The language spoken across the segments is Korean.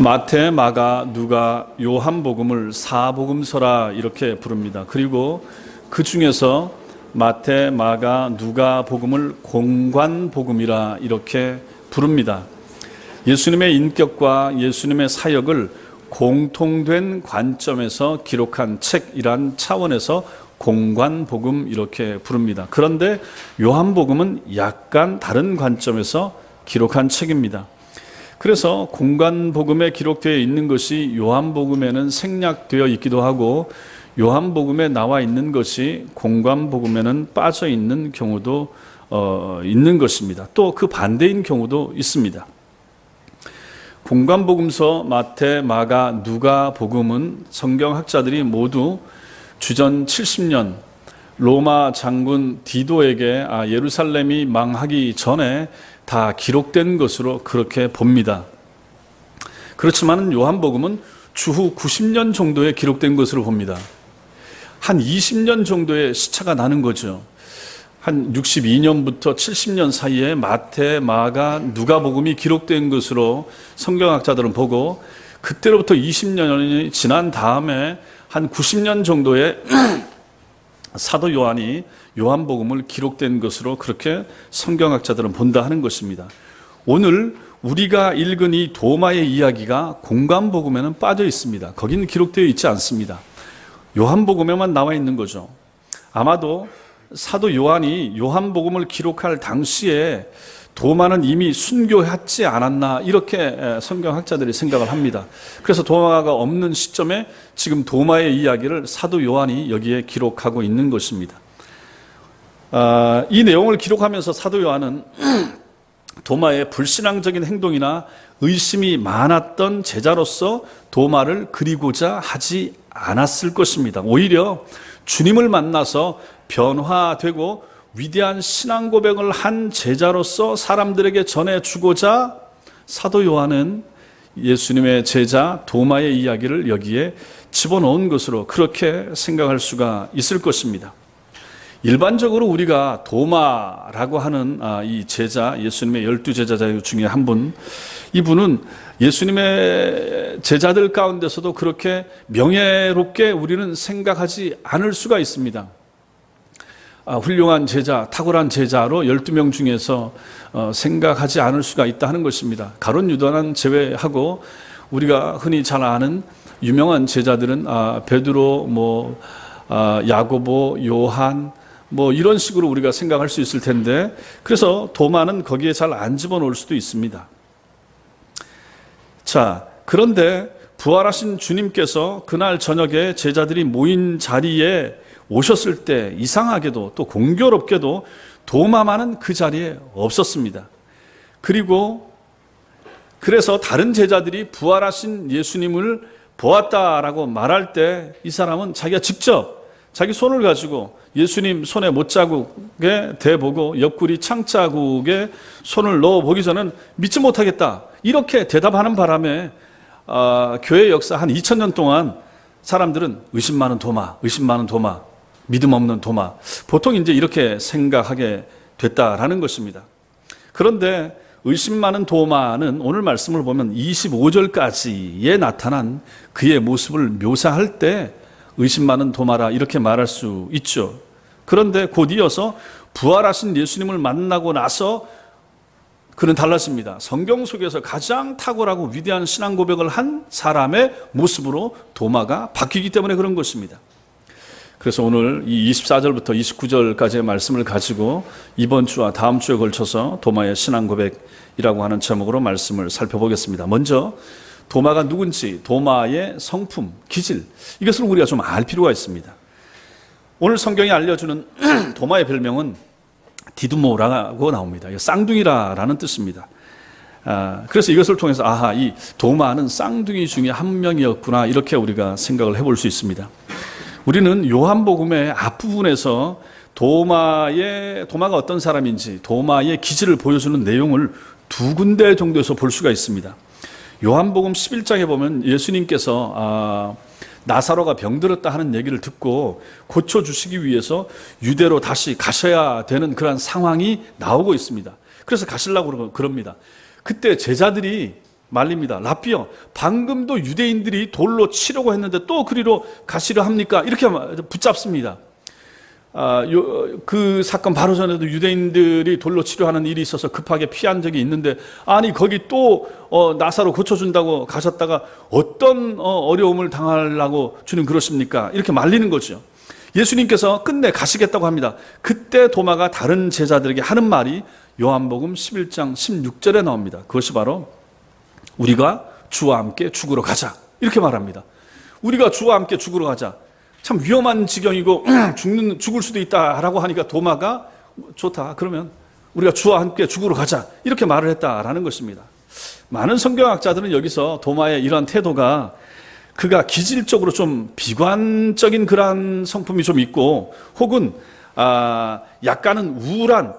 마태, 마가, 누가, 요한복음을 사복음서라 이렇게 부릅니다. 그리고 그 중에서 마태, 마가, 누가 복음을 공관복음이라 이렇게 부릅니다. 예수님의 인격과 예수님의 사역을 공통된 관점에서 기록한 책이란 차원에서 공관복음 이렇게 부릅니다. 그런데 요한복음은 약간 다른 관점에서 기록한 책입니다. 그래서 공관복음에 기록되어 있는 것이 요한복음에는 생략되어 있기도 하고 요한복음에 나와 있는 것이 공관복음에는 빠져 있는 경우도 있는 것입니다. 또 그 반대인 경우도 있습니다. 공관복음서 마태, 마가, 누가 복음은 성경학자들이 모두 주전 70년 로마 장군 디도에게 예루살렘이 망하기 전에 다 기록된 것으로 그렇게 봅니다. 그렇지만 요한복음은 주후 90년 정도에 기록된 것으로 봅니다. 한 20년 정도의 시차가 나는 거죠. 한 62년부터 70년 사이에 마태, 마가, 누가복음이 기록된 것으로 성경학자들은 보고 그때로부터 20년이 지난 다음에 한 90년 정도의 사도 요한이 요한복음을 기록된 것으로 그렇게 성경학자들은 본다 하는 것입니다. 오늘 우리가 읽은 이 도마의 이야기가 공관복음에는 빠져 있습니다. 거기는 기록되어 있지 않습니다. 요한복음에만 나와 있는 거죠. 아마도 사도 요한이 요한복음을 기록할 당시에 도마는 이미 순교했지 않았나 이렇게 성경학자들이 생각을 합니다. 그래서 도마가 없는 시점에 지금 도마의 이야기를 사도 요한이 여기에 기록하고 있는 것입니다. 이 내용을 기록하면서 사도 요한은 도마의 불신앙적인 행동이나 의심이 많았던 제자로서 도마를 그리고자 하지 않았을 것입니다. 오히려 주님을 만나서 변화되고 위대한 신앙 고백을 한 제자로서 사람들에게 전해주고자 사도 요한은 예수님의 제자 도마의 이야기를 여기에 집어넣은 것으로 그렇게 생각할 수가 있을 것입니다. 일반적으로 우리가 도마라고 하는 이 제자, 예수님의 12제자 중에 한 분, 이분은 예수님의 제자들 가운데서도 그렇게 명예롭게 우리는 생각하지 않을 수가 있습니다. 훌륭한 제자, 탁월한 제자로 12명 중에서 생각하지 않을 수가 있다 하는 것입니다. 가룟 유다는 제외하고 우리가 흔히 잘 아는 유명한 제자들은 베드로, 야고보, 요한 이런 식으로 우리가 생각할 수 있을 텐데 그래서 도마는 거기에 잘 안 집어넣을 수도 있습니다. 자, 그런데 부활하신 주님께서 그날 저녁에 제자들이 모인 자리에 오셨을 때 이상하게도 또 공교롭게도 도마만은 그 자리에 없었습니다. 그래서 다른 제자들이 부활하신 예수님을 보았다라고 말할 때 이 사람은 자기가 직접 자기 손을 가지고 예수님 손에 못자국에 대보고 옆구리 창자국에 손을 넣어보기 전에는 믿지 못하겠다 이렇게 대답하는 바람에 교회 역사 한 2000년 동안 사람들은 의심 많은 도마, 의심 많은 도마, 믿음 없는 도마 보통 이제 이렇게 생각하게 됐다라는 것입니다. 그런데 의심 많은 도마는 오늘 말씀을 보면 25절까지에 나타난 그의 모습을 묘사할 때 의심 많은 도마라 이렇게 말할 수 있죠. 그런데 곧 이어서 부활하신 예수님을 만나고 나서 그는 달라집니다. 성경 속에서 가장 탁월하고 위대한 신앙 고백을 한 사람의 모습으로 도마가 바뀌기 때문에 그런 것입니다. 그래서 오늘 이 24절부터 29절까지의 말씀을 가지고 이번 주와 다음 주에 걸쳐서 도마의 신앙 고백이라고 하는 제목으로 말씀을 살펴보겠습니다. 먼저 도마가 누군지, 도마의 성품, 기질, 이것을 우리가 좀 알 필요가 있습니다. 오늘 성경이 알려주는 도마의 별명은 디두모라고 나옵니다. 쌍둥이라는 뜻입니다. 그래서 이것을 통해서 이 도마는 쌍둥이 중에 한 명이었구나 이렇게 우리가 생각을 해볼 수 있습니다. 우리는 요한복음의 앞부분에서 도마가 어떤 사람인지 도마의 기질을 보여주는 내용을 두 군데 정도에서 볼 수가 있습니다. 요한복음 11장에 보면 예수님께서 나사로가 병들었다 하는 얘기를 듣고 고쳐주시기 위해서 유대로 다시 가셔야 되는 그런 상황이 나오고 있습니다. 그래서 가시려고 그럽니다. 그때 제자들이 말립니다. 랍비여, 방금도 유대인들이 돌로 치려고 했는데 또 그리로 가시려 합니까? 이렇게 붙잡습니다. 그 사건 바로 전에도 유대인들이 돌로 치료하는 일이 있어서 급하게 피한 적이 있는데, 아니 거기 또 나사로 고쳐준다고 가셨다가 어떤 어려움을 당하려고 주님 그러십니까? 이렇게 말리는 거죠. 예수님께서 끝내 가시겠다고 합니다. 그때 도마가 다른 제자들에게 하는 말이 요한복음 11장 16절에 나옵니다. 그것이 바로 우리가 주와 함께 죽으러 가자, 이렇게 말합니다. 우리가 주와 함께 죽으러 가자. 참 위험한 지경이고 죽을 수도 있다라고 하니까 도마가 좋다, 그러면 우리가 주와 함께 죽으러 가자, 이렇게 말을 했다라는 것입니다. 많은 성경학자들은 여기서 도마의 이러한 태도가 그가 기질적으로 좀 비관적인 그러한 성품이 좀 있고, 혹은 약간은 우울한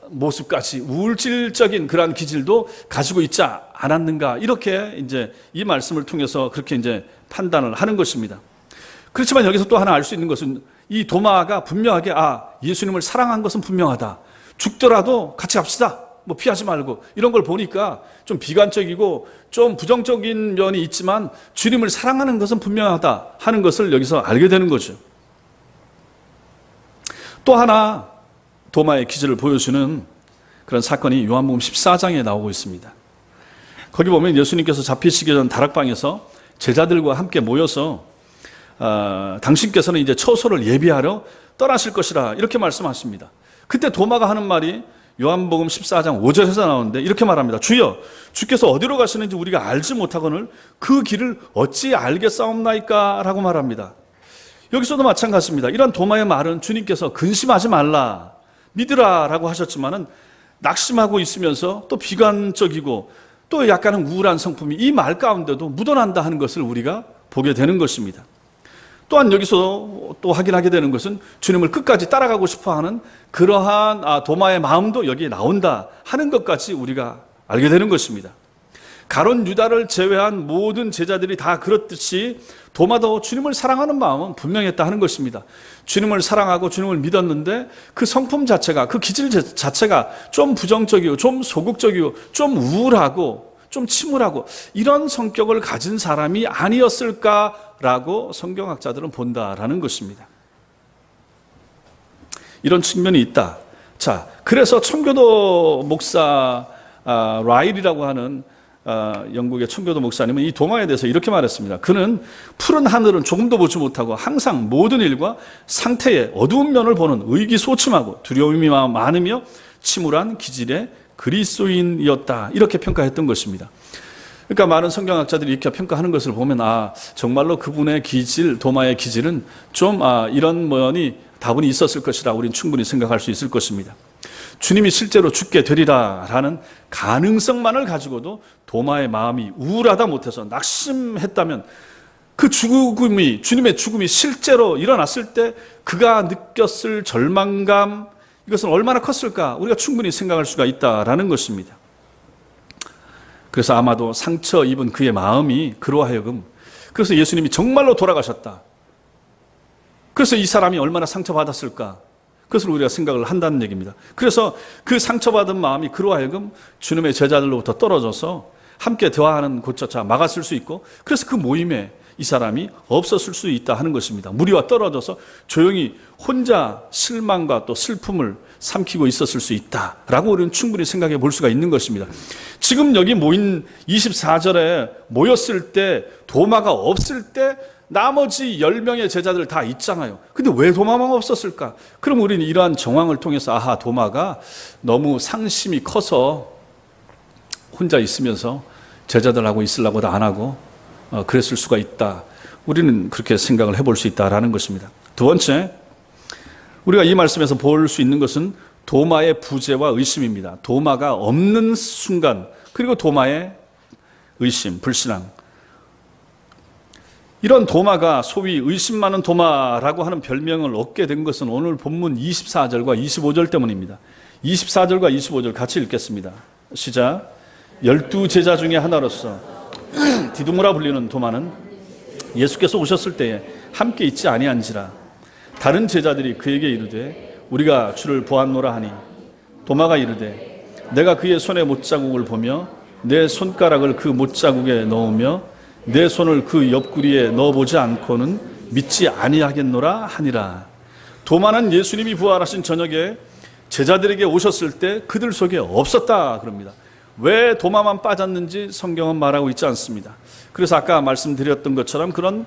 모습까지 우울질적인 그러한 기질도 가지고 있지 않았는가, 이렇게 이제 이 말씀을 통해서 그렇게 이제 판단을 하는 것입니다. 그렇지만 여기서 또 하나 알 수 있는 것은 이 도마가 분명하게 예수님을 사랑한 것은 분명하다. 죽더라도 같이 갑시다, 뭐 피하지 말고, 이런 걸 보니까 좀 비관적이고 좀 부정적인 면이 있지만 주님을 사랑하는 것은 분명하다 하는 것을 여기서 알게 되는 거죠. 또 하나 도마의 기질을 보여주는 그런 사건이 요한복음 14장에 나오고 있습니다. 거기 보면 예수님께서 잡히시기 전 다락방에서 제자들과 함께 모여서 당신께서는 이제 처소를 예비하러 떠나실 것이라, 이렇게 말씀하십니다. 그때 도마가 하는 말이 요한복음 14장 5절에서 나오는데 이렇게 말합니다. 주여, 주께서 어디로 가시는지 우리가 알지 못하거늘 그 길을 어찌 알겠사옵나이까? 라고 말합니다. 여기서도 마찬가지입니다. 이런 도마의 말은 주님께서 근심하지 말라, 믿으라 라고 하셨지만은 낙심하고 있으면서 또 비관적이고 또 약간은 우울한 성품이 이 말 가운데도 묻어난다 하는 것을 우리가 보게 되는 것입니다. 또한 여기서 또 확인하게 되는 것은 주님을 끝까지 따라가고 싶어하는 그러한 도마의 마음도 여기에 나온다 하는 것까지 우리가 알게 되는 것입니다. 가룟 유다를 제외한 모든 제자들이 다 그렇듯이 도마도 주님을 사랑하는 마음은 분명했다 하는 것입니다. 주님을 사랑하고 주님을 믿었는데 그 성품 자체가, 그 기질 자체가 좀 부정적이고 좀 소극적이고 좀 우울하고 좀 침울하고 이런 성격을 가진 사람이 아니었을까라고 성경학자들은 본다라는 것입니다. 이런 측면이 있다. 자, 그래서 청교도 목사 라일이라고 하는 영국의 청교도 목사님은 이 도마에 대해서 이렇게 말했습니다. 그는 푸른 하늘은 조금도 보지 못하고 항상 모든 일과 상태의 어두운 면을 보는 의기소침하고 두려움이 많으며 침울한 기질의 그리스도인이었다, 이렇게 평가했던 것입니다. 그러니까 많은 성경학자들이 이렇게 평가하는 것을 보면 정말로 그분의 기질, 도마의 기질은 좀 이런 면이 다분히 있었을 것이라 우리는 충분히 생각할 수 있을 것입니다. 주님이 실제로 죽게 되리라라는 가능성만을 가지고도 도마의 마음이 우울하다 못해서 낙심했다면 그 죽음이, 주님의 죽음이 실제로 일어났을 때 그가 느꼈을 절망감, 이것은 얼마나 컸을까 우리가 충분히 생각할 수가 있다라는 것입니다. 그래서 아마도 상처 입은 그의 마음이 그로 하여금, 그래서 예수님이 정말로 돌아가셨다, 그래서 이 사람이 얼마나 상처받았을까, 그것을 우리가 생각을 한다는 얘기입니다. 그래서 그 상처받은 마음이 그로 하여금 주님의 제자들로부터 떨어져서 함께 대화하는 곳조차 막았을 수 있고, 그래서 그 모임에 이 사람이 없었을 수 있다 하는 것입니다. 무리와 떨어져서 조용히 혼자 실망과 또 슬픔을 삼키고 있었을 수 있다라고 우리는 충분히 생각해 볼 수가 있는 것입니다. 지금 여기 모인 24절에 모였을 때, 도마가 없을 때 나머지 10명의 제자들 다 있잖아요. 근데 왜 도마만 없었을까? 그럼 우리는 이러한 정황을 통해서 도마가 너무 상심이 커서 혼자 있으면서 제자들하고 있으려고도 안 하고 그랬을 수가 있다, 우리는 그렇게 생각을 해볼 수 있다라는 것입니다. 두 번째, 우리가 이 말씀에서 볼 수 있는 것은 도마의 부재와 의심입니다. 도마가 없는 순간, 그리고 도마의 의심, 불신앙. 이런 도마가 소위 의심 많은 도마라고 하는 별명을 얻게 된 것은 오늘 본문 24절과 25절 때문입니다. 24절과 25절 같이 읽겠습니다. 시작. 12제자 중에 하나로서 디두모라 불리는 도마는 예수께서 오셨을 때에 함께 있지 아니한지라. 다른 제자들이 그에게 이르되 우리가 주를 보았노라 하니, 도마가 이르되 내가 그의 손에 못자국을 보며 내 손가락을 그 못자국에 넣으며 내 손을 그 옆구리에 넣어보지 않고는 믿지 아니하겠노라 하니라. 도마는 예수님이 부활하신 저녁에 제자들에게 오셨을 때 그들 속에 없었다 그럽니다. 왜 도마만 빠졌는지 성경은 말하고 있지 않습니다. 그래서 아까 말씀드렸던 것처럼 그런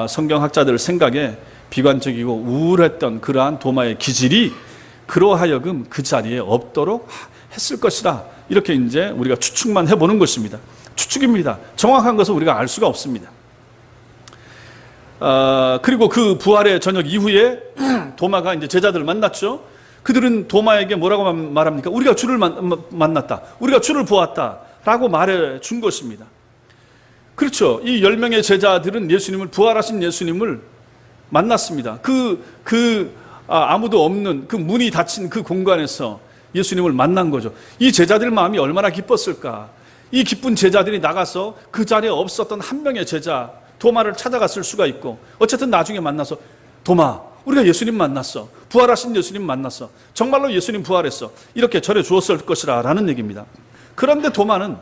성경학자들 생각에 비관적이고 우울했던 그러한 도마의 기질이 그로 하여금 그 자리에 없도록 했을 것이다. 이렇게 이제 우리가 추측만 해보는 것입니다. 추측입니다. 정확한 것은 우리가 알 수가 없습니다. 그리고 그 부활의 저녁 이후에 도마가 이제 제자들을 만났죠. 그들은 도마에게 뭐라고 말합니까? 우리가 주를 만났다. 우리가 주를 보았다. 라고 말해 준 것입니다. 그렇죠. 이 10명의 제자들은 예수님을, 부활하신 예수님을 만났습니다. 아무도 없는 그 문이 닫힌 그 공간에서 예수님을 만난 거죠. 이 제자들 마음이 얼마나 기뻤을까. 이 기쁜 제자들이 나가서 그 자리에 없었던 한 명의 제자 도마를 찾아갔을 수가 있고, 어쨌든 나중에 만나서 도마, 우리가 예수님 만났어. 부활하신 예수님 만났어. 정말로 예수님 부활했어. 이렇게 전해 주었을 것이라 라는 얘기입니다. 그런데 도마는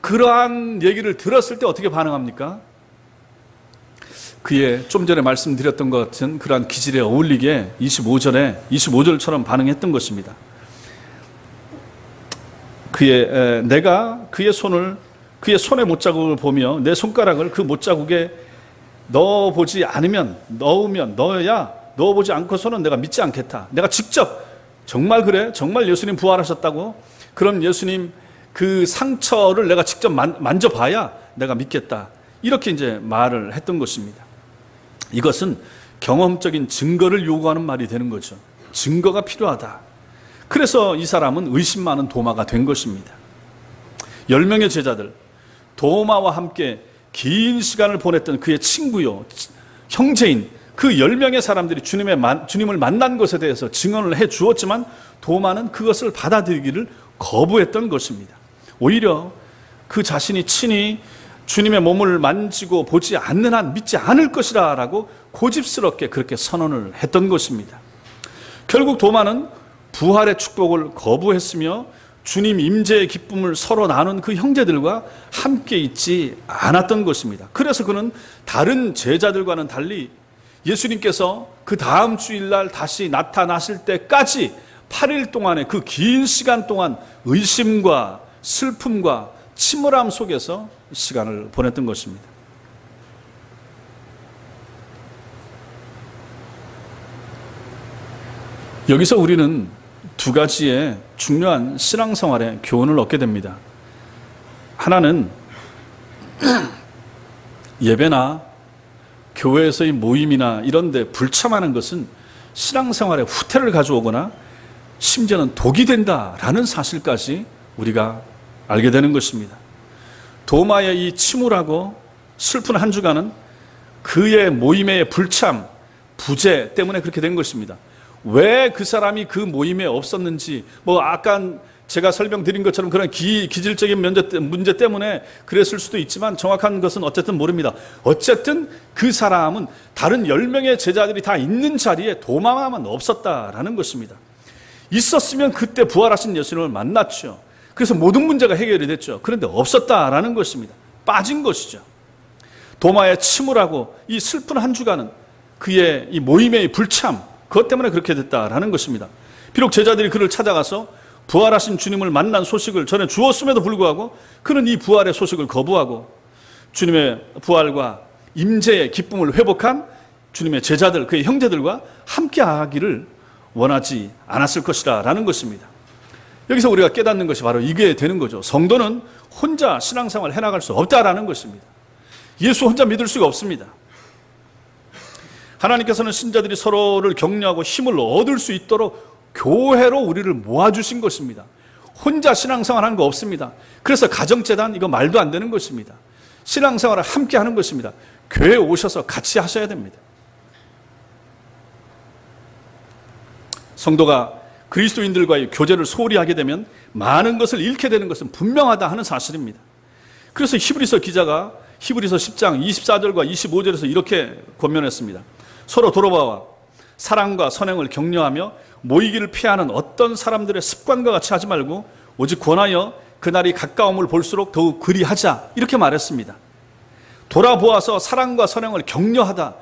그러한 얘기를 들었을 때 어떻게 반응합니까? 그의 좀 전에 말씀드렸던 것 같은 그러한 기질에 어울리게 25절처럼 반응했던 것입니다. 내가 그의 손의 못자국을 보며 내 손가락을 그 못자국에 넣어보지 않고서는 내가 믿지 않겠다. 내가 직접 정말 그래? 정말 예수님 부활하셨다고? 그럼 예수님 그 상처를 내가 직접 만져봐야 내가 믿겠다. 이렇게 이제 말을 했던 것입니다. 이것은 경험적인 증거를 요구하는 말이 되는 거죠. 증거가 필요하다. 그래서 이 사람은 의심 많은 도마가 된 것입니다. 10명의 제자들, 도마와 함께 긴 시간을 보냈던 그의 친구요, 형제인 그 10명의 사람들이 주님을 만난 것에 대해서 증언을 해 주었지만 도마는 그것을 받아들이기를 거부했던 것입니다. 오히려 그 자신이 친히 주님의 몸을 만지고 보지 않는 한 믿지 않을 것이라 라고 고집스럽게 그렇게 선언을 했던 것입니다. 결국 도마는 부활의 축복을 거부했으며 주님 임재의 기쁨을 서로 나눈 그 형제들과 함께 있지 않았던 것입니다. 그래서 그는 다른 제자들과는 달리 예수님께서 그 다음 주일날 다시 나타나실 때까지 8일 동안의 그 긴 시간 동안 의심과 슬픔과 침울함 속에서 시간을 보냈던 것입니다. 여기서 우리는 두 가지의 중요한 신앙생활의 교훈을 얻게 됩니다. 하나는 예배나 교회에서의 모임이나 이런 데 불참하는 것은 신앙생활에 후퇴를 가져오거나 심지어는 독이 된다라는 사실까지 우리가 알게 되는 것입니다. 도마의 이 침울하고 슬픈 한 주간은 그의 모임의 불참, 부재 때문에 그렇게 된 것입니다. 왜 그 사람이 그 모임에 없었는지, 아까 제가 설명드린 것처럼 그런 기질적인 문제 때문에 그랬을 수도 있지만 정확한 것은 어쨌든 모릅니다. 어쨌든 그 사람은 다른 10명의 제자들이 다 있는 자리에 도마만 없었다라는 것입니다. 있었으면 그때 부활하신 예수님을 만났죠. 그래서 모든 문제가 해결이 됐죠. 그런데 없었다라는 것입니다. 빠진 것이죠. 도마의 침울하고 이 슬픈 한 주간은 그의 이 모임의 불참, 그것 때문에 그렇게 됐다라는 것입니다. 비록 제자들이 그를 찾아가서 부활하신 주님을 만난 소식을 전해 주었음에도 불구하고 그는 이 부활의 소식을 거부하고 주님의 부활과 임재의 기쁨을 회복한 주님의 제자들, 그의 형제들과 함께 하기를 원하지 않았을 것이다 라는 것입니다. 여기서 우리가 깨닫는 것이 바로 이게 되는 거죠. 성도는 혼자 신앙생활을 해나갈 수 없다라는 것입니다. 예수 혼자 믿을 수가 없습니다. 하나님께서는 신자들이 서로를 격려하고 힘을 얻을 수 있도록 교회로 우리를 모아주신 것입니다. 혼자 신앙생활 하는 거 없습니다. 그래서 가정재단 이거 말도 안 되는 것입니다. 신앙생활을 함께 하는 것입니다. 교회에 오셔서 같이 하셔야 됩니다. 성도가 그리스도인들과의 교제를 소홀히 하게 되면 많은 것을 잃게 되는 것은 분명하다 하는 사실입니다. 그래서 히브리서 기자가 히브리서 10장 24절과 25절에서 이렇게 권면했습니다. 서로 돌아와 사랑과 선행을 격려하며 모이기를 피하는 어떤 사람들의 습관과 같이 하지 말고 오직 권하여 그날이 가까움을 볼수록 더욱 그리하자 이렇게 말했습니다. 돌아보아서 사랑과 선행을 격려하다.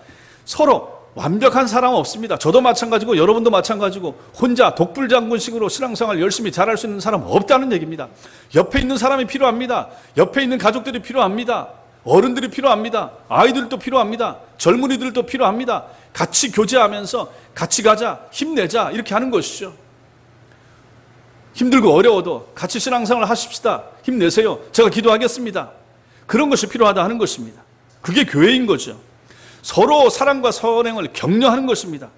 서로 완벽한 사람은 없습니다. 저도 마찬가지고 여러분도 마찬가지고 혼자 독불장군식으로 신앙생활 열심히 잘할 수 있는 사람은 없다는 얘기입니다. 옆에 있는 사람이 필요합니다. 옆에 있는 가족들이 필요합니다. 어른들이 필요합니다. 아이들도 필요합니다. 젊은이들도 필요합니다. 같이 교제하면서 같이 가자, 힘내자 이렇게 하는 것이죠. 힘들고 어려워도 같이 신앙생활 하십시다. 힘내세요. 제가 기도하겠습니다. 그런 것이 필요하다 하는 것입니다. 그게 교회인 거죠. 서로 사랑과 선행을 격려하는 것입니다.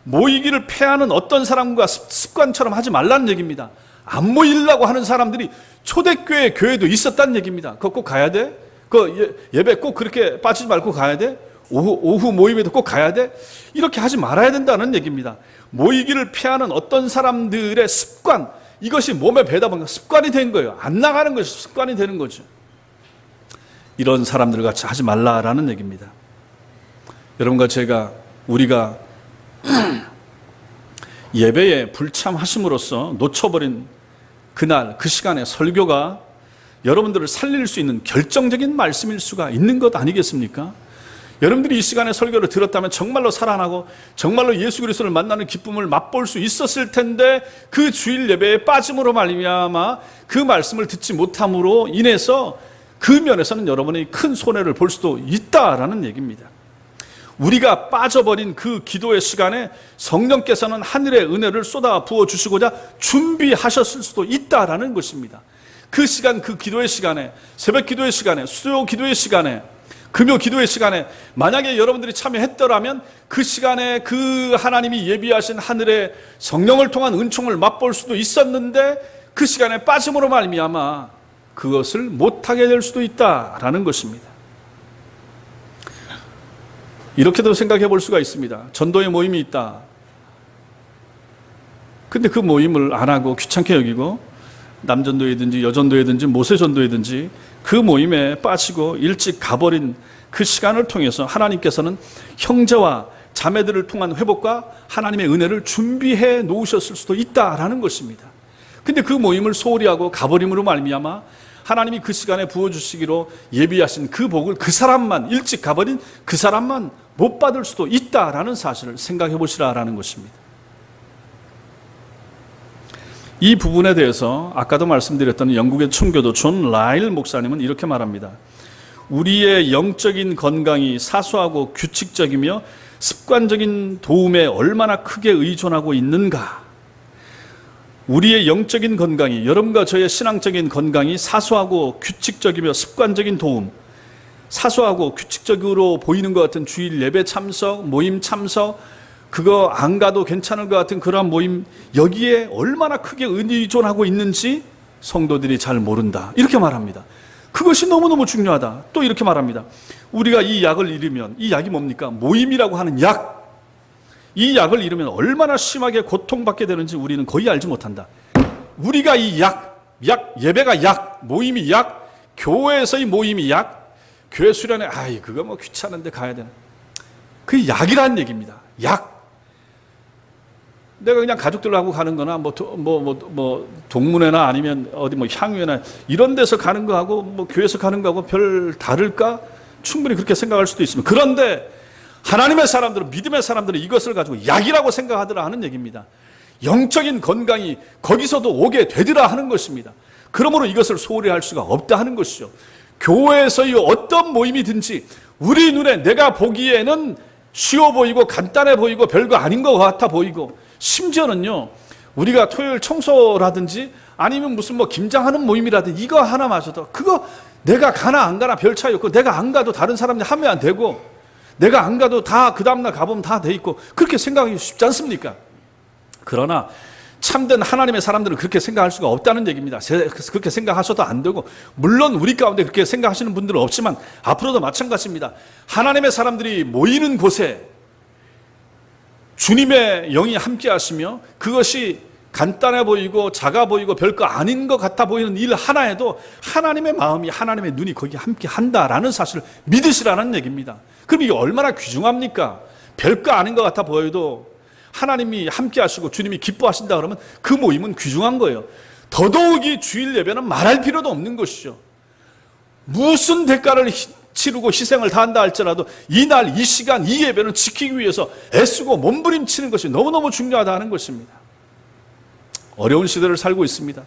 모이기를 패하는 어떤 사람과 습관처럼 하지 말라는 얘기입니다. 안 모이려고 하는 사람들이 초대교회 교회도 있었다는 얘기입니다. 그거 꼭 가야 돼? 그 예배 꼭 그렇게 빠지지 말고 가야 돼? 오후 모임에도 꼭 가야 돼? 이렇게 하지 말아야 된다는 얘기입니다. 모이기를 피하는 어떤 사람들의 습관, 이것이 몸에 배다 보니까 습관이 된 거예요. 안 나가는 것이 습관이 되는 거죠. 이런 사람들 같이 하지 말라라는 얘기입니다. 여러분과 우리가 예배에 불참하심으로써 놓쳐버린 그날 그 시간에 설교가 여러분들을 살릴 수 있는 결정적인 말씀일 수가 있는 것 아니겠습니까? 여러분들이 이 시간에 설교를 들었다면 정말로 살아나고 정말로 예수 그리스도를 만나는 기쁨을 맛볼 수 있었을 텐데 그 주일 예배에 빠짐으로 말미암아 그 말씀을 듣지 못함으로 인해서 그 면에서는 여러분이 큰 손해를 볼 수도 있다라는 얘기입니다. 우리가 빠져버린 그 기도의 시간에 성령께서는 하늘의 은혜를 쏟아 부어주시고자 준비하셨을 수도 있다라는 것입니다. 그 시간, 그 기도의 시간에, 새벽 기도의 시간에, 수요 기도의 시간에, 금요 기도의 시간에 만약에 여러분들이 참여했더라면 그 시간에 그 하나님이 예비하신 하늘의 성령을 통한 은총을 맛볼 수도 있었는데 그 시간에 빠짐으로 말미암아 그것을 못하게 될 수도 있다라는 것입니다. 이렇게도 생각해 볼 수가 있습니다. 전도의 모임이 있다. 근데 그 모임을 안 하고 귀찮게 여기고 남전도회든지 여전도회든지 모세전도회든지 그 모임에 빠지고 일찍 가버린 그 시간을 통해서 하나님께서는 형제와 자매들을 통한 회복과 하나님의 은혜를 준비해 놓으셨을 수도 있다라는 것입니다. 근데 그 모임을 소홀히 하고 가버림으로 말미암아 하나님이 그 시간에 부어주시기로 예비하신 그 복을 그 사람만, 일찍 가버린 그 사람만 못 받을 수도 있다라는 사실을 생각해 보시라라는 것입니다. 이 부분에 대해서 아까도 말씀드렸던 영국의 총교도 존 라일 목사님은 이렇게 말합니다. 우리의 영적인 건강이 사소하고 규칙적이며 습관적인 도움에 얼마나 크게 의존하고 있는가. 우리의 영적인 건강이, 여러분과 저의 신앙적인 건강이 사소하고 규칙적이며 습관적인 도움, 사소하고 규칙적으로 보이는 것 같은 주일 예배 참석, 모임 참석, 그거 안 가도 괜찮을 것 같은 그러한 모임, 여기에 얼마나 크게 의존하고 있는지 성도들이 잘 모른다. 이렇게 말합니다. 그것이 너무너무 중요하다. 또 이렇게 말합니다. 우리가 이 약을 잃으면, 이 약이 뭡니까? 모임이라고 하는 약. 이 약을 잃으면 얼마나 심하게 고통받게 되는지 우리는 거의 알지 못한다. 우리가 이 예배가 약, 모임이 약, 교회에서의 모임이 약, 교회 수련회, 그거 뭐 귀찮은데 가야 되나. 그게 약이라는 얘기입니다. 약. 내가 그냥 가족들하고 가는 거나 동문회나 아니면 어디 향유회나 이런 데서 가는 거하고 교회에서 가는 거하고 별 다를까? 충분히 그렇게 생각할 수도 있습니다. 그런데 하나님의 사람들은, 믿음의 사람들은 이것을 가지고 약이라고 생각하더라 하는 얘기입니다. 영적인 건강이 거기서도 오게 되더라 하는 것입니다. 그러므로 이것을 소홀히 할 수가 없다 하는 것이죠. 교회에서의 어떤 모임이든지 우리 눈에 내가 보기에는 쉬워 보이고 간단해 보이고 별거 아닌 것 같아 보이고, 심지어는요 우리가 토요일 청소라든지 아니면 무슨 김장하는 모임이라든지 이거 하나마저도 그거 내가 가나 안 가나 별 차이 없고, 내가 안 가도 다른 사람들이 하면 안 되고, 내가 안 가도 다 그 다음날 가보면 다 돼 있고, 그렇게 생각하기 쉽지 않습니까? 그러나 참된 하나님의 사람들은 그렇게 생각할 수가 없다는 얘기입니다. 그렇게 생각하셔도 안 되고, 물론 우리 가운데 그렇게 생각하시는 분들은 없지만 앞으로도 마찬가지입니다. 하나님의 사람들이 모이는 곳에 주님의 영이 함께 하시며 그것이 간단해 보이고 작아 보이고 별거 아닌 것 같아 보이는 일 하나에도 하나님의 마음이, 하나님의 눈이 거기 함께 한다라는 사실을 믿으시라는 얘기입니다. 그럼 이게 얼마나 귀중합니까? 별거 아닌 것 같아 보여도 하나님이 함께 하시고 주님이 기뻐하신다 그러면 그 모임은 귀중한 거예요. 더더욱이 주일 예배는 말할 필요도 없는 것이죠. 무슨 대가를 치르고 희생을 다한다 할지라도 이날 이 시간 이 예배는 지키기 위해서 애쓰고 몸부림치는 것이 너무너무 중요하다는 것입니다. 어려운 시대를 살고 있습니다.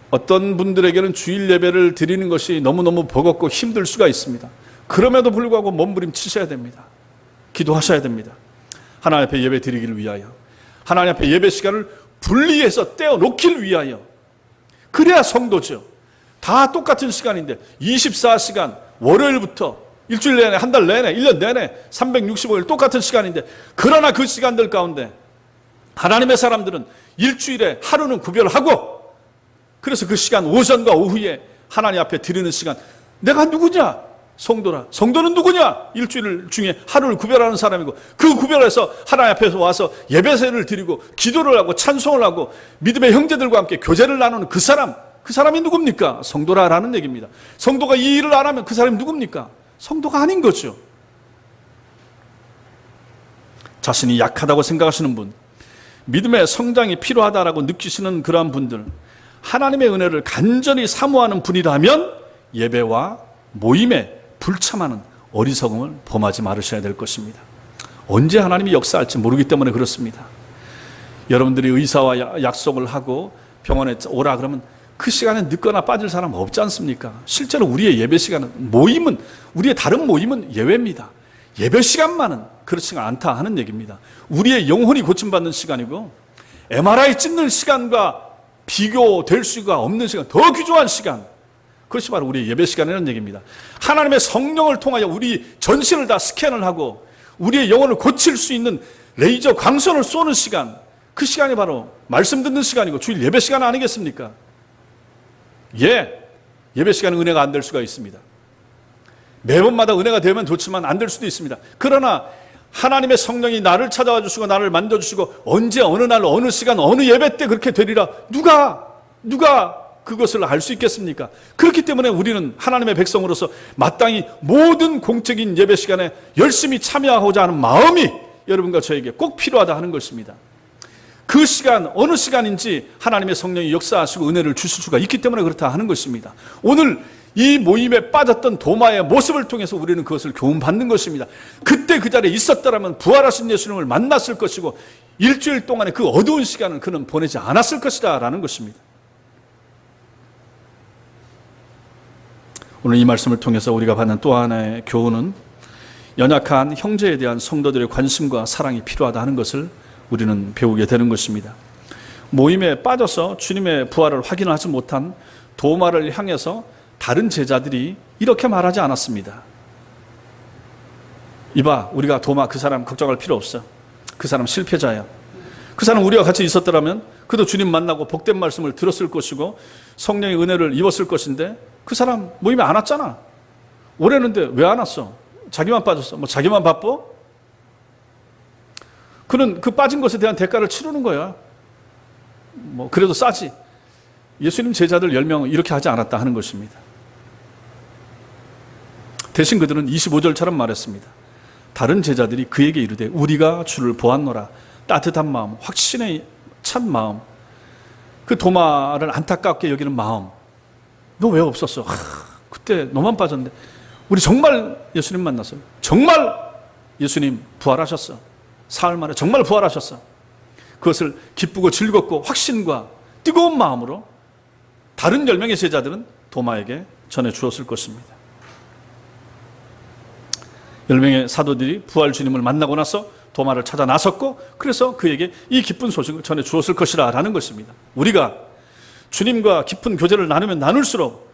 어떤 분들에게는 주일 예배를 드리는 것이 너무너무 버겁고 힘들 수가 있습니다. 그럼에도 불구하고 몸부림치셔야 됩니다. 기도하셔야 됩니다. 하나님 앞에 예배 드리기를 위하여, 하나님 앞에 예배 시간을 분리해서 떼어놓기를 위하여. 그래야 성도죠. 다 똑같은 시간인데 24시간 월요일부터 일주일 내내, 한 달 내내, 1년 내내 365일 똑같은 시간인데, 그러나 그 시간들 가운데 하나님의 사람들은 일주일에 하루는 구별하고, 그래서 그 시간 오전과 오후에 하나님 앞에 드리는 시간, 내가 누구냐? 성도라. 성도는 누구냐? 일주일 중에 하루를 구별하는 사람이고, 그 구별해서 하나님 앞에서 와서 예배를 드리고 기도를 하고 찬송을 하고 믿음의 형제들과 함께 교제를 나누는 그 사람이 누굽니까? 성도라라는 얘기입니다. 성도가 이 일을 안 하면 그 사람이 누굽니까? 성도가 아닌 거죠. 자신이 약하다고 생각하시는 분, 믿음의 성장이 필요하다라고 느끼시는 그러한 분들, 하나님의 은혜를 간절히 사모하는 분이라면 예배와 모임에 불참하는 어리석음을 범하지 말으셔야 될 것입니다. 언제 하나님이 역사할지 모르기 때문에 그렇습니다. 여러분들이 의사와 약속을 하고 병원에 오라 그러면 그 시간에 늦거나 빠질 사람 없지 않습니까? 실제로 우리의 예배 시간은, 모임은, 우리의 다른 모임은 예외입니다. 예배 시간만은 그렇지가 않다 하는 얘기입니다. 우리의 영혼이 고침받는 시간이고, MRI 찍는 시간과 비교될 수가 없는 시간, 더 귀중한 시간, 그것이 바로 우리의 예배 시간이라는 얘기입니다. 하나님의 성령을 통하여 우리 전신을 다 스캔을 하고 우리의 영혼을 고칠 수 있는 레이저 광선을 쏘는 시간, 그 시간이 바로 말씀 듣는 시간이고 주일 예배 시간 아니겠습니까? 예배 시간은 은혜가 안 될 수가 있습니다. 매번마다 은혜가 되면 좋지만 안 될 수도 있습니다. 그러나 하나님의 성령이 나를 찾아와 주시고 나를 만져주시고 언제 어느 날 어느 시간 어느 예배 때 그렇게 되리라, 누가 그것을 알 수 있겠습니까? 그렇기 때문에 우리는 하나님의 백성으로서 마땅히 모든 공적인 예배 시간에 열심히 참여하고자 하는 마음이 여러분과 저에게 꼭 필요하다 하는 것입니다. 그 시간, 어느 시간인지 하나님의 성령이 역사하시고 은혜를 주실 수가 있기 때문에 그렇다 하는 것입니다. 오늘 이 모임에 빠졌던 도마의 모습을 통해서 우리는 그것을 교훈받는 것입니다. 그때 그 자리에 있었더라면 부활하신 예수님을 만났을 것이고 일주일 동안의 그 어두운 시간을 그는 보내지 않았을 것이다 라는 것입니다. 오늘 이 말씀을 통해서 우리가 받는 또 하나의 교훈은 연약한 형제에 대한 성도들의 관심과 사랑이 필요하다 하는 것을 우리는 배우게 되는 것입니다. 모임에 빠져서 주님의 부활을 확인하지 못한 도마를 향해서 다른 제자들이 이렇게 말하지 않았습니다. 이봐, 우리가 도마 그 사람 걱정할 필요 없어. 그 사람 실패자야. 그 사람 우리와 같이 있었더라면 그도 주님 만나고 복된 말씀을 들었을 것이고 성령의 은혜를 입었을 것인데 그 사람 모임에 안 왔잖아. 오래는데 왜 안 왔어? 자기만 빠졌어. 뭐 자기만 바빠? 그는 그 빠진 것에 대한 대가를 치르는 거야. 뭐 그래도 싸지. 예수님 제자들 10명은 이렇게 하지 않았다 하는 것입니다. 대신 그들은 25절처럼 말했습니다. 다른 제자들이 그에게 이르되 우리가 주를 보았노라. 따뜻한 마음, 확신에 찬 마음, 그 도마를 안타깝게 여기는 마음. 너 왜 없었어? 그때 너만 빠졌는데 우리 정말 예수님 만났어요. 정말 예수님 부활하셨어. 사흘 만에 정말 부활하셨어. 그것을 기쁘고 즐겁고 확신과 뜨거운 마음으로 다른 10명의 제자들은 도마에게 전해 주었을 것입니다. 10명의 사도들이 부활 주님을 만나고 나서 도마를 찾아 나섰고 그래서 그에게 이 기쁜 소식을 전해 주었을 것이라 라는 것입니다. 우리가 주님과 깊은 교제를 나누면 나눌수록,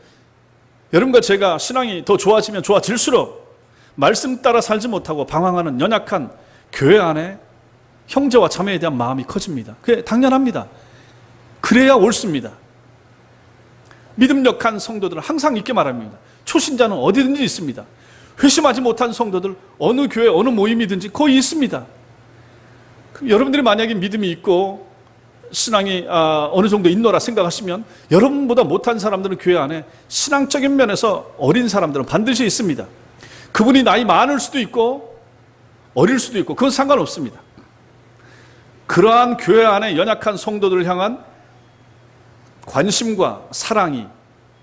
여러분과 제가 신앙이 더 좋아지면 좋아질수록 말씀 따라 살지 못하고 방황하는 연약한 교회 안에 형제와 자매에 대한 마음이 커집니다. 그게 당연합니다. 그래야 옳습니다. 믿음력한 성도들은 항상 있게 말합니다. 초신자는 어디든지 있습니다. 회심하지 못한 성도들 어느 교회 어느 모임이든지 거의 있습니다. 여러분들이 만약에 믿음이 있고 신앙이 어느 정도 있노라 생각하시면 여러분보다 못한 사람들은 교회 안에 신앙적인 면에서 어린 사람들은 반드시 있습니다. 그분이 나이 많을 수도 있고 어릴 수도 있고 그건 상관없습니다. 그러한 교회 안에 연약한 성도들을 향한 관심과 사랑이,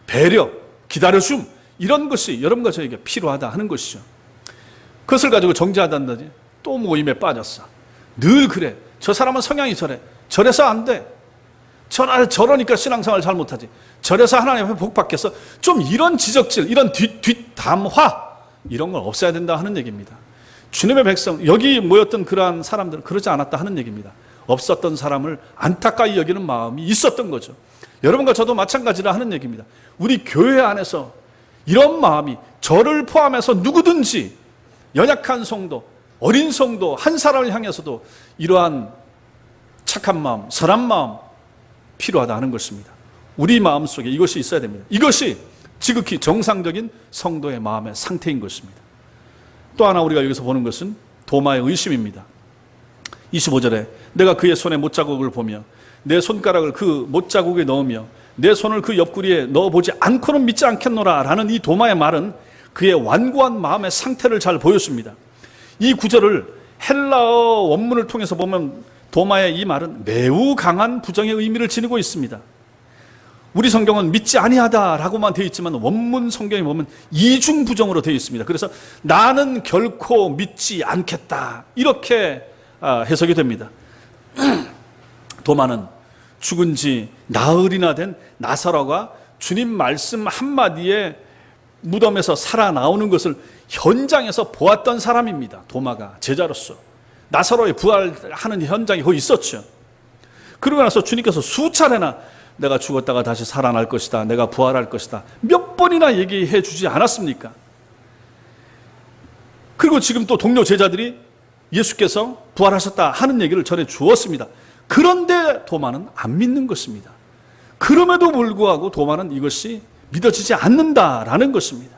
배려, 기다려줌, 이런 것이 여러분과 저에게 필요하다 하는 것이죠. 그것을 가지고 정죄하단다지 또 모임에 빠졌어. 늘 그래. 저 사람은 성향이 저래. 저래서 안 돼. 저러니까 신앙생활 잘 못하지. 저래서 하나님 앞에 복 받겠어. 좀 이런 지적질, 이런 뒷담화, 이런 걸 없애야 된다 하는 얘기입니다. 주님의 백성, 여기 모였던 그러한 사람들은 그러지 않았다 하는 얘기입니다. 없었던 사람을 안타까이 여기는 마음이 있었던 거죠. 여러분과 저도 마찬가지라 하는 얘기입니다. 우리 교회 안에서 이런 마음이, 저를 포함해서 누구든지 연약한 성도, 어린 성도 한 사람을 향해서도 이러한 착한 마음, 선한 마음 필요하다 하는 것입니다. 우리 마음속에 이것이 있어야 됩니다. 이것이 지극히 정상적인 성도의 마음의 상태인 것입니다. 또 하나 우리가 여기서 보는 것은 도마의 의심입니다. 25절에 내가 그의 손에 못자국을 보며 내 손가락을 그 못자국에 넣으며 내 손을 그 옆구리에 넣어보지 않고는 믿지 않겠노라 라는 이 도마의 말은 그의 완고한 마음의 상태를 잘 보여줍니다. 이 구절을 헬라어 원문을 통해서 보면 도마의 이 말은 매우 강한 부정의 의미를 지니고 있습니다. 우리 성경은 믿지 아니하다라고만 되어 있지만 원문 성경에 보면 이중부정으로 되어 있습니다. 그래서 나는 결코 믿지 않겠다, 이렇게 해석이 됩니다. 도마는 죽은 지 나흘이나 된 나사로가 주님 말씀 한마디에 무덤에서 살아나오는 것을 현장에서 보았던 사람입니다. 도마가 제자로서 나사로의 부활하는 현장이 거기 있었죠. 그러고 나서 주님께서 수차례나 내가 죽었다가 다시 살아날 것이다, 내가 부활할 것이다, 몇 번이나 얘기해 주지 않았습니까? 그리고 지금 또 동료 제자들이 예수께서 부활하셨다 하는 얘기를 전해 주었습니다. 그런데 도마는 안 믿는 것입니다. 그럼에도 불구하고 도마는 이것이 믿어지지 않는다라는 것입니다.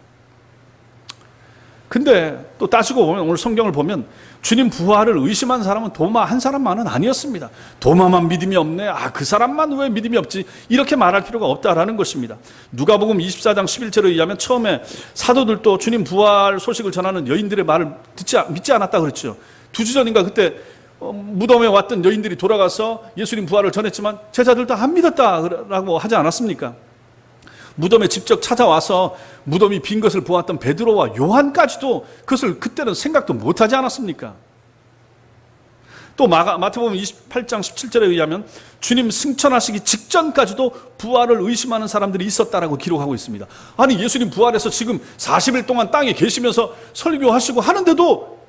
근데 또 따지고 보면 오늘 성경을 보면 주님 부활을 의심한 사람은 도마 한 사람만은 아니었습니다. 도마만 믿음이 없네, 그 사람만 왜 믿음이 없지, 이렇게 말할 필요가 없다라는 것입니다. 누가복음 24장 11절에 의하면 처음에 사도들도 주님 부활 소식을 전하는 여인들의 말을 믿지 않았다 그랬죠. 2주 전인가 그때 무덤에 왔던 여인들이 돌아가서 예수님 부활을 전했지만 제자들도 안 믿었다라고 하지 않았습니까? 무덤에 직접 찾아와서 무덤이 빈 것을 보았던 베드로와 요한까지도 그것을 그때는 생각도 못하지 않았습니까? 또 마태복음 28장 17절에 의하면 주님 승천하시기 직전까지도 부활을 의심하는 사람들이 있었다라고 기록하고 있습니다. 아니, 예수님 부활해서 지금 40일 동안 땅에 계시면서 설교하시고 하는데도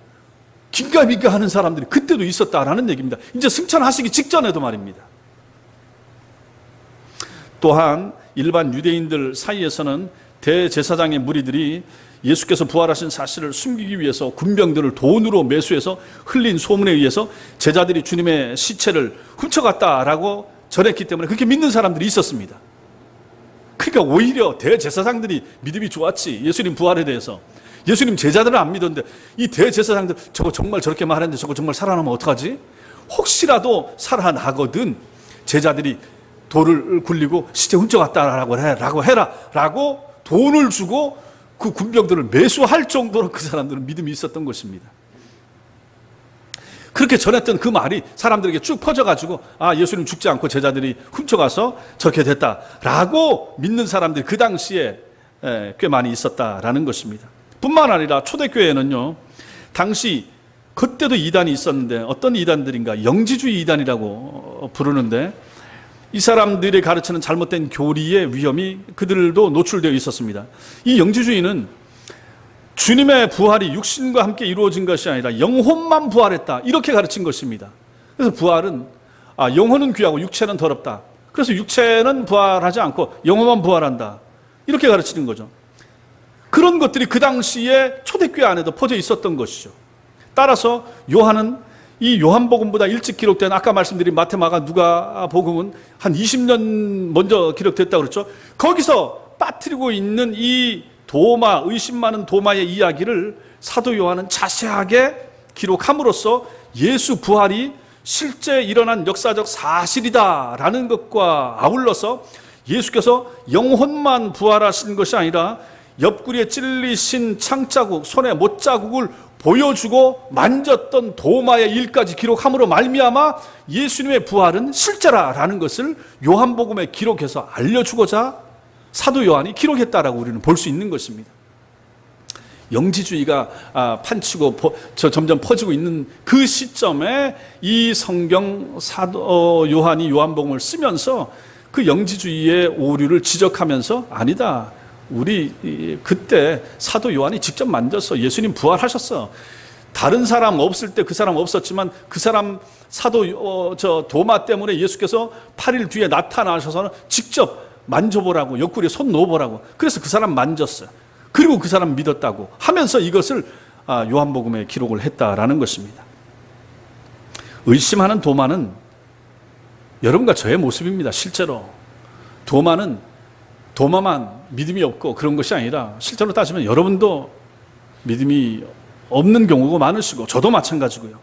긴가민가 하는 사람들이 그때도 있었다라는 얘기입니다. 이제 승천하시기 직전에도 말입니다. 또한 일반 유대인들 사이에서는 대제사장의 무리들이 예수께서 부활하신 사실을 숨기기 위해서 군병들을 돈으로 매수해서 흘린 소문에 의해서 제자들이 주님의 시체를 훔쳐갔다라고 전했기 때문에 그렇게 믿는 사람들이 있었습니다. 그러니까 오히려 대제사장들이 믿음이 좋았지, 예수님 부활에 대해서. 예수님 제자들은 안 믿었는데 이 대제사장들 저거 정말 저렇게 말했는데 저거 정말 살아나면 어떡하지? 혹시라도 살아나거든 제자들이 돌을 굴리고 시체 훔쳐갔다라고 해라라고 돈을 주고 그 군병들을 매수할 정도로 그 사람들은 믿음이 있었던 것입니다. 그렇게 전했던 그 말이 사람들에게 쭉 퍼져가지고 예수님 죽지 않고 제자들이 훔쳐가서 저렇게 됐다라고 믿는 사람들이 그 당시에 꽤 많이 있었다라는 것입니다. 뿐만 아니라 초대교회에는요, 당시 그때도 이단이 있었는데 어떤 이단들인가, 영지주의 이단이라고 부르는데 이 사람들이 가르치는 잘못된 교리의 위험이 그들도 노출되어 있었습니다. 이 영지주의는 주님의 부활이 육신과 함께 이루어진 것이 아니라 영혼만 부활했다, 이렇게 가르친 것입니다. 그래서 부활은 영혼은 귀하고 육체는 더럽다, 그래서 육체는 부활하지 않고 영혼만 부활한다, 이렇게 가르치는 거죠. 그런 것들이 그 당시에 초대교회 안에도 퍼져 있었던 것이죠. 따라서 요한은 이 요한복음보다 일찍 기록된 아까 말씀드린 마태, 마가, 누가복음은 한 20년 먼저 기록됐다고 그랬죠. 거기서 빠뜨리고 있는 이 도마, 의심 많은 도마의 이야기를 사도 요한은 자세하게 기록함으로써 예수 부활이 실제 일어난 역사적 사실이다라는 것과 아울러서 예수께서 영혼만 부활하신 것이 아니라 옆구리에 찔리신 창자국, 손에 못자국을 보여주고 만졌던 도마의 일까지 기록함으로 말미암아 예수님의 부활은 실제라라는 것을 요한복음에 기록해서 알려주고자 사도 요한이 기록했다라고 우리는 볼 수 있는 것입니다. 영지주의가 판치고 점점 퍼지고 있는 그 시점에 이 성경 사도 요한이 요한복음을 쓰면서 그 영지주의의 오류를 지적하면서 아니다. 우리 그때 사도 요한이 직접 만져서 예수님 부활하셨어. 다른 사람 없을 때 그 사람 없었지만 그 사람 사도 도마 때문에 예수께서 8일 뒤에 나타나셔서 직접 만져보라고, 옆구리에 손 넣어보라고. 그래서 그 사람 만졌어요. 그리고 그 사람 믿었다고 하면서 이것을 요한복음에 기록을 했다라는 것입니다. 의심하는 도마는 여러분과 저의 모습입니다. 실제로 도마만 믿음이 없고 그런 것이 아니라 실제로 따지면 여러분도 믿음이 없는 경우가 많으시고 저도 마찬가지고요.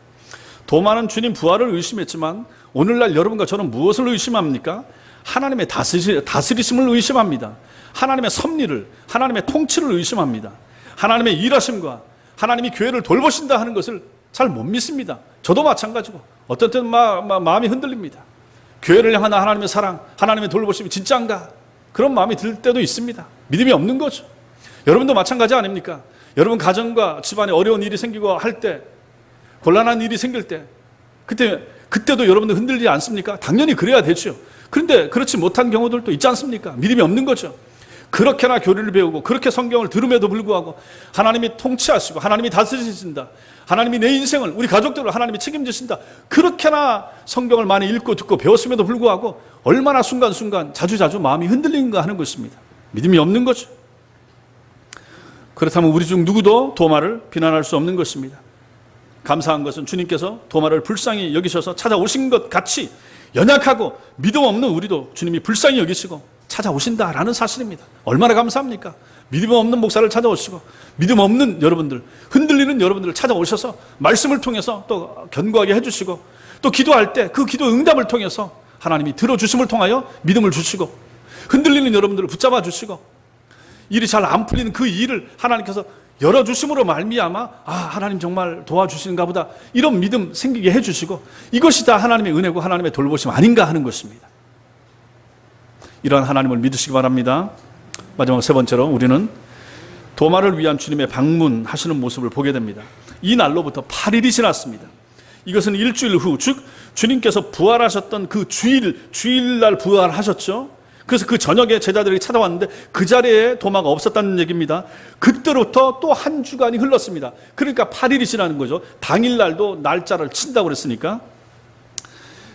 도마는 주님 부활을 의심했지만 오늘날 여러분과 저는 무엇을 의심합니까? 하나님의 다스리심을 의심합니다. 하나님의 섭리를, 하나님의 통치를 의심합니다. 하나님의 일하심과 하나님이 교회를 돌보신다 하는 것을 잘 못 믿습니다. 저도 마찬가지고 어떤 때는 마음이 흔들립니다. 교회를 향한 하나님의 사랑, 하나님의 돌보심이 진짜인가? 그런 마음이 들 때도 있습니다. 믿음이 없는 거죠. 여러분도 마찬가지 아닙니까? 여러분 가정과 집안에 어려운 일이 생기고 할 때, 곤란한 일이 생길 때 그때도 여러분들 흔들리지 않습니까? 당연히 그래야 되죠. 그런데 그렇지 못한 경우들도 있지 않습니까? 믿음이 없는 거죠. 그렇게나 교리를 배우고 그렇게 성경을 들음에도 불구하고 하나님이 통치하시고 하나님이 다스리신다, 하나님이 내 인생을, 우리 가족들을 하나님이 책임지신다, 그렇게나 성경을 많이 읽고 듣고 배웠음에도 불구하고 얼마나 순간순간 자주자주 마음이 흔들리는가 하는 것입니다. 믿음이 없는 거죠. 그렇다면 우리 중 누구도 도마를 비난할 수 없는 것입니다. 감사한 것은 주님께서 도마를 불쌍히 여기셔서 찾아오신 것 같이 연약하고 믿음 없는 우리도 주님이 불쌍히 여기시고 찾아오신다라는 사실입니다. 얼마나 감사합니까? 믿음 없는 목사를 찾아오시고 믿음 없는 여러분들, 흔들리는 여러분들을 찾아오셔서 말씀을 통해서 또 견고하게 해주시고 또 기도할 때 그 기도 응답을 통해서 하나님이 들어주심을 통하여 믿음을 주시고 흔들리는 여러분들을 붙잡아 주시고 일이 잘 안 풀리는 그 일을 하나님께서 열어주심으로 말미암아 하나님 정말 도와주시는가 보다, 이런 믿음 생기게 해주시고 이것이 다 하나님의 은혜고 하나님의 돌보심 아닌가 하는 것입니다. 이러한 하나님을 믿으시기 바랍니다. 마지막 세 번째로 우리는 도마를 위한 주님의 방문하시는 모습을 보게 됩니다. 이 날로부터 8일이 지났습니다. 이것은 일주일 후, 즉 주님께서 부활하셨던 그 주일날 부활하셨죠. 그래서 그 저녁에 제자들이 찾아왔는데 그 자리에 도마가 없었다는 얘기입니다. 그때로부터 또 한 주간이 흘렀습니다. 그러니까 8일이 지나는 거죠. 당일날도 날짜를 친다고 그랬으니까.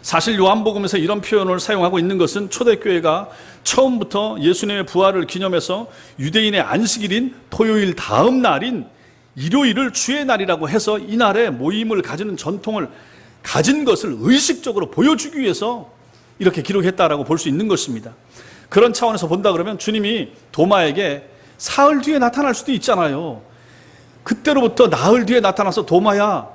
사실 요한복음에서 이런 표현을 사용하고 있는 것은 초대교회가 처음부터 예수님의 부활을 기념해서 유대인의 안식일인 토요일 다음 날인 일요일을 주의 날이라고 해서 이날에 모임을 가지는 전통을 가진 것을 의식적으로 보여주기 위해서 이렇게 기록했다라고 볼 수 있는 것입니다. 그런 차원에서 본다 그러면 주님이 도마에게 사흘 뒤에 나타날 수도 있잖아요. 그때로부터 나흘 뒤에 나타나서 도마야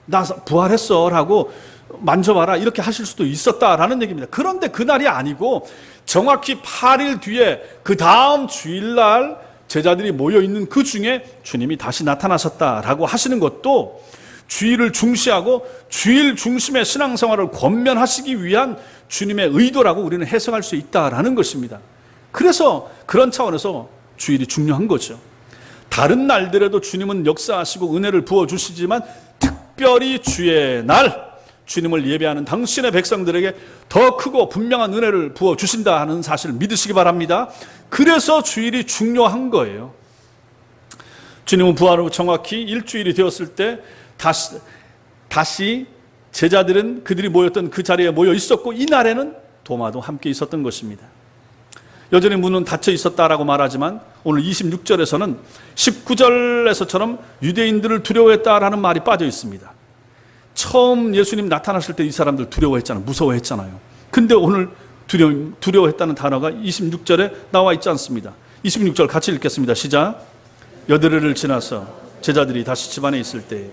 나 부활했어 라고 만져봐라 이렇게 하실 수도 있었다라는 얘기입니다. 그런데 그날이 아니고 정확히 8일 뒤에 그 다음 주일날 제자들이 모여있는 그 중에 주님이 다시 나타나셨다라고 하시는 것도 주일을 중시하고 주일 중심의 신앙생활을 권면하시기 위한 주님의 의도라고 우리는 해석할 수 있다라는 것입니다. 그래서 그런 차원에서 주일이 중요한 거죠. 다른 날들에도 주님은 역사하시고 은혜를 부어주시지만 특별히 주의 날, 주님을 예배하는 당신의 백성들에게 더 크고 분명한 은혜를 부어주신다 하는 사실을 믿으시기 바랍니다. 그래서 주일이 중요한 거예요. 주님은 부활 후 정확히 일주일이 되었을 때 다시 제자들은 그들이 모였던 그 자리에 모여 있었고 이날에는 도마도 함께 있었던 것입니다. 여전히 문은 닫혀 있었다라고 말하지만 오늘 26절에서는 19절에서처럼 유대인들을 두려워했다라는 말이 빠져 있습니다. 처음 예수님 나타나실 때 이 사람들 두려워했잖아요. 무서워했잖아요. 근데 오늘 두려워했다는 단어가 26절에 나와 있지 않습니다. 26절 같이 읽겠습니다. 시작. 여드레를 지나서 제자들이 다시 집안에 있을 때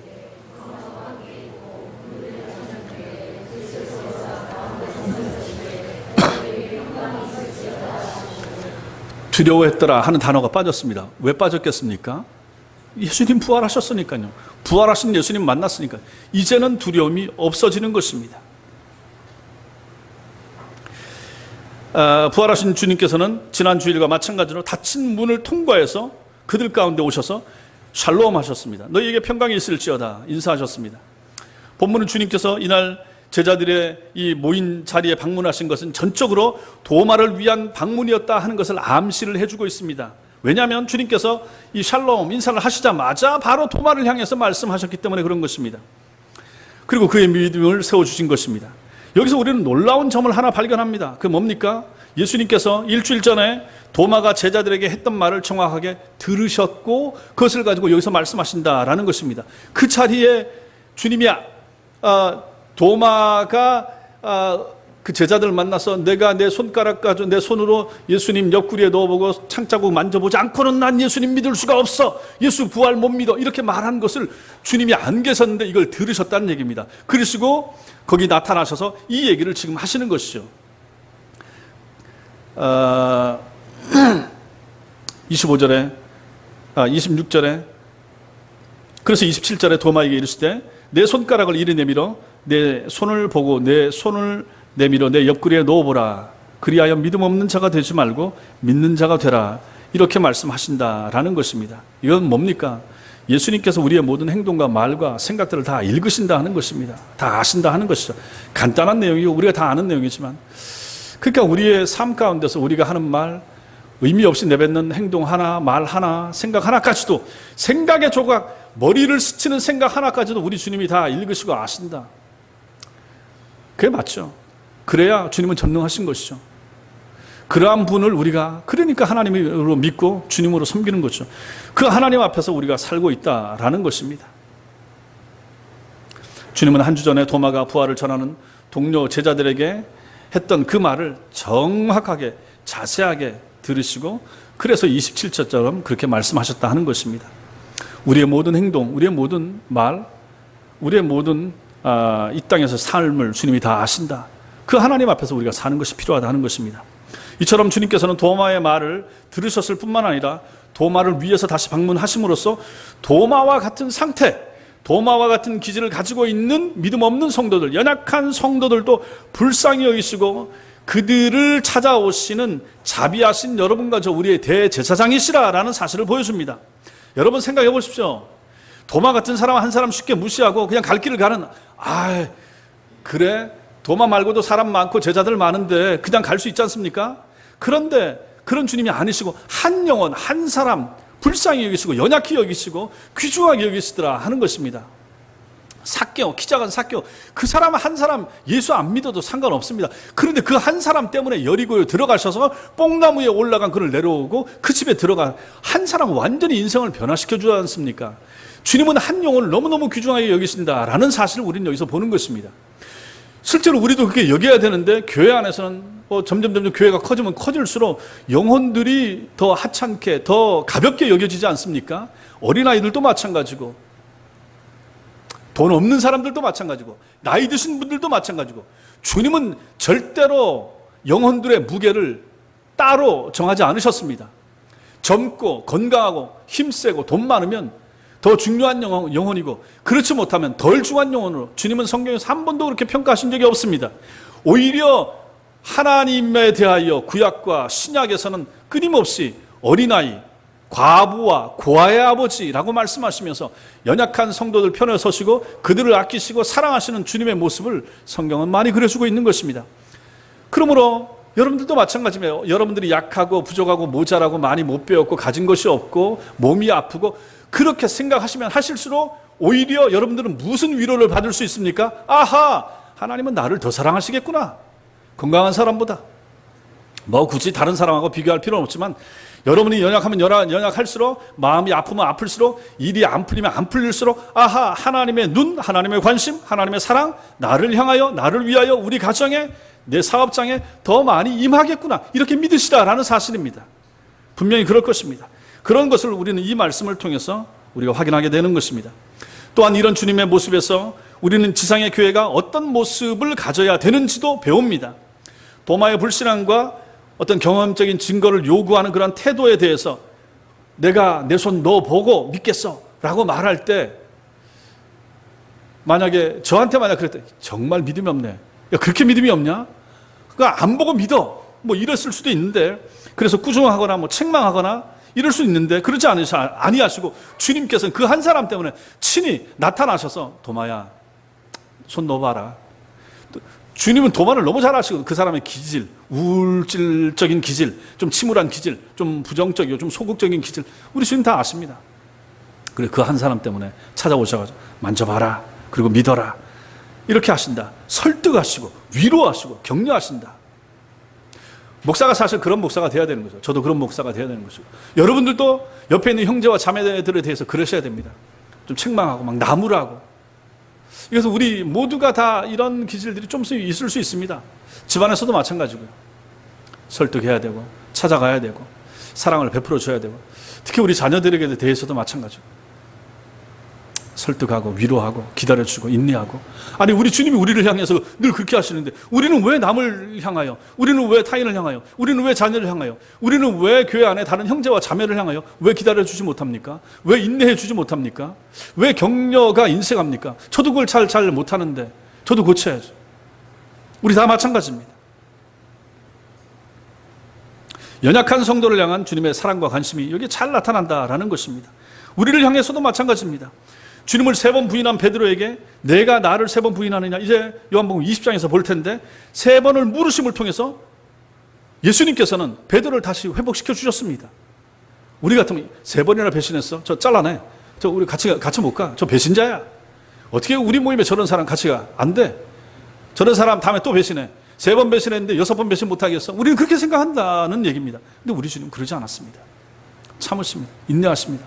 두려워했더라 하는 단어가 빠졌습니다. 왜 빠졌겠습니까? 예수님 부활하셨으니까요. 부활하신 예수님 만났으니까 이제는 두려움이 없어지는 것입니다. 부활하신 주님께서는 지난 주일과 마찬가지로 닫힌 문을 통과해서 그들 가운데 오셔서 샬롬 하셨습니다. 너희에게 평강이 있을지어다 인사하셨습니다. 본문은 주님께서 이날 제자들의 이 모인 자리에 방문하신 것은 전적으로 도마를 위한 방문이었다 하는 것을 암시를 해주고 있습니다. 왜냐하면 주님께서 이 샬롬 인사를 하시자마자 바로 도마를 향해서 말씀하셨기 때문에 그런 것입니다. 그리고 그의 믿음을 세워주신 것입니다. 여기서 우리는 놀라운 점을 하나 발견합니다. 그게 뭡니까? 예수님께서 일주일 전에 도마가 제자들에게 했던 말을 정확하게 들으셨고 그것을 가지고 여기서 말씀하신다라는 것입니다. 그 자리에 주님이 도마가 그 제자들을 만나서 내가 내 손가락 가지고 내 손으로 예수님 옆구리에 넣어보고 창자국 만져보지 않고는 난 예수님 믿을 수가 없어. 예수 부활 못 믿어. 이렇게 말한 것을 주님이 안 계셨는데 이걸 들으셨다는 얘기입니다. 그러시고 거기 나타나셔서 이 얘기를 지금 하시는 것이죠. 26절에 그래서 27절에 도마에게 이르시되 내 손가락을 이리 내밀어 내 손을 보고 내 손을 내밀어 내 옆구리에 넣어보라. 그리하여 믿음 없는 자가 되지 말고 믿는 자가 되라. 이렇게 말씀하신다라는 것입니다. 이건 뭡니까? 예수님께서 우리의 모든 행동과 말과 생각들을 다 읽으신다 하는 것입니다. 다 아신다 하는 것이죠. 간단한 내용이고 우리가 다 아는 내용이지만 그러니까 우리의 삶 가운데서 우리가 하는 말, 의미 없이 내뱉는 행동 하나, 말 하나, 생각 하나까지도 생각의 조각, 머리를 스치는 생각 하나까지도 우리 주님이 다 읽으시고 아신다. 그게 맞죠. 그래야 주님은 전능하신 것이죠. 그러한 분을 우리가 그러니까 하나님으로 믿고 주님으로 섬기는 거죠. 그 하나님 앞에서 우리가 살고 있다라는 것입니다. 주님은 한 주 전에 도마가 부활을 전하는 동료 제자들에게 했던 그 말을 정확하게 자세하게 들으시고 그래서 27절처럼 그렇게 말씀하셨다 하는 것입니다. 우리의 모든 행동, 우리의 모든 말, 우리의 모든 이 땅에서 삶을 주님이 다 아신다. 그 하나님 앞에서 우리가 사는 것이 필요하다 하는 것입니다. 이처럼 주님께서는 도마의 말을 들으셨을 뿐만 아니라 도마를 위해서 다시 방문하심으로써 도마와 같은 상태, 도마와 같은 기질을 가지고 있는 믿음 없는 성도들, 연약한 성도들도 불쌍히 여기시고 그들을 찾아오시는 자비하신 여러분과 저 우리의 대제사장이시라라는 사실을 보여줍니다. 여러분 생각해 보십시오. 도마 같은 사람 한 사람 쉽게 무시하고 그냥 갈 길을 가는 그래 도마 말고도 사람 많고 제자들 많은데 그냥 갈 수 있지 않습니까? 그런데 그런 주님이 아니시고 한 영혼 한 사람 불쌍히 여기시고 연약히 여기시고 귀중하게 여기시더라 하는 것입니다. 삭개오, 키 작은 삭개오, 그 사람 한 사람 예수 안 믿어도 상관없습니다. 그런데 그 한 사람 때문에 여리고에 들어가셔서 뽕나무에 올라간 그를 내려오고 그 집에 들어가 한 사람 완전히 인생을 변화시켜 주지 않습니까? 주님은 한 영혼을 너무너무 귀중하게 여기신다라는 사실을 우리는 여기서 보는 것입니다. 실제로 우리도 그렇게 여겨야 되는데 교회 안에서는 점점 교회가 커지면 커질수록 영혼들이 더 하찮게 더 가볍게 여겨지지 않습니까? 어린아이들도 마찬가지고 돈 없는 사람들도 마찬가지고 나이 드신 분들도 마찬가지고 주님은 절대로 영혼들의 무게를 따로 정하지 않으셨습니다. 젊고 건강하고 힘세고 돈 많으면 더 중요한 영혼이고 그렇지 못하면 덜 중요한 영혼으로 주님은 성경에서 한 번도 그렇게 평가하신 적이 없습니다. 오히려 하나님에 대하여 구약과 신약에서는 끊임없이 어린아이, 과부와 고아의 아버지라고 말씀하시면서 연약한 성도들 편에 서시고 그들을 아끼시고 사랑하시는 주님의 모습을 성경은 많이 그려주고 있는 것입니다. 그러므로 여러분들도 마찬가지예요. 여러분들이 약하고 부족하고 모자라고 많이 못 배웠고 가진 것이 없고 몸이 아프고 그렇게 생각하시면 하실수록 오히려 여러분들은 무슨 위로를 받을 수 있습니까? 아하! 하나님은 나를 더 사랑하시겠구나. 건강한 사람보다. 굳이 다른 사람하고 비교할 필요는 없지만 여러분이 연약하면 연약할수록 마음이 아프면 아플수록 일이 안 풀리면 안 풀릴수록 아하! 하나님의 눈, 하나님의 관심, 하나님의 사랑 나를 향하여 나를 위하여 우리 가정에 내 사업장에 더 많이 임하겠구나. 이렇게 믿으시라라는 사실입니다. 분명히 그럴 것입니다. 그런 것을 우리는 이 말씀을 통해서 우리가 확인하게 되는 것입니다. 또한 이런 주님의 모습에서 우리는 지상의 교회가 어떤 모습을 가져야 되는지도 배웁니다. 도마의 불신앙과 어떤 경험적인 증거를 요구하는 그런 태도에 대해서 내가 내 손 너 보고 믿겠어 라고 말할 때, 만약에 저한테 만약 그랬다, 정말 믿음이 없네, 야 그렇게 믿음이 없냐, 그러니까 안 보고 믿어, 뭐 이랬을 수도 있는데, 그래서 꾸중하거나 뭐 책망하거나 이럴 수 있는데, 그러지 아니하시고 주님께서는 그 한 사람 때문에 친히 나타나셔서 도마야 손 넣어봐라. 주님은 도마를 너무 잘 아시고, 그 사람의 기질, 우울질적인 기질, 좀 침울한 기질, 좀 부정적이고 좀 소극적인 기질, 우리 주님 다 아십니다. 그래 그 한 사람 때문에 찾아오셔가지고 만져봐라, 그리고 믿어라, 이렇게 하신다. 설득하시고 위로하시고 격려하신다. 목사가 사실 그런 목사가 돼야 되는 거죠. 저도 그런 목사가 돼야 되는 것이고, 여러분들도 옆에 있는 형제와 자매들에 대해서 그러셔야 됩니다. 좀 책망하고 막 나무라고. 그래서 우리 모두가 다 이런 기질들이 좀씩 있을 수 있습니다. 집안에서도 마찬가지고요. 설득해야 되고 찾아가야 되고 사랑을 베풀어 줘야 되고, 특히 우리 자녀들에게 대해서도 마찬가지고 설득하고 위로하고 기다려주고 인내하고. 아니 우리 주님이 우리를 향해서 늘 그렇게 하시는데, 우리는 왜 남을 향하여, 우리는 왜 타인을 향하여, 우리는 왜 자녀를 향하여, 우리는 왜 교회 안에 다른 형제와 자매를 향하여 왜 기다려주지 못합니까? 왜 인내해 주지 못합니까? 왜 격려가 인색합니까? 저도 그걸 잘 못하는데 저도 고쳐야죠. 우리 다 마찬가지입니다. 연약한 성도를 향한 주님의 사랑과 관심이 여기에 잘 나타난다라는 것입니다. 우리를 향해서도 마찬가지입니다. 주님을 3번 부인한 베드로에게 내가 나를 3번 부인하느냐, 이제 요한복음 20장에서 볼 텐데, 3번을 물으심을 통해서 예수님께서는 베드로를 다시 회복시켜 주셨습니다. 우리 같으면 3번이나 배신했어, 저 잘라내, 저 우리 같이 못 가, 저 배신자야, 어떻게 우리 모임에 저런 사람 같이 가, 안 돼, 저런 사람 다음에 또 배신해, 3번 배신했는데 6번 배신 못하겠어, 우리는 그렇게 생각한다는 얘기입니다. 근데 우리 주님은 그러지 않았습니다. 참으십니다. 인내하십니다.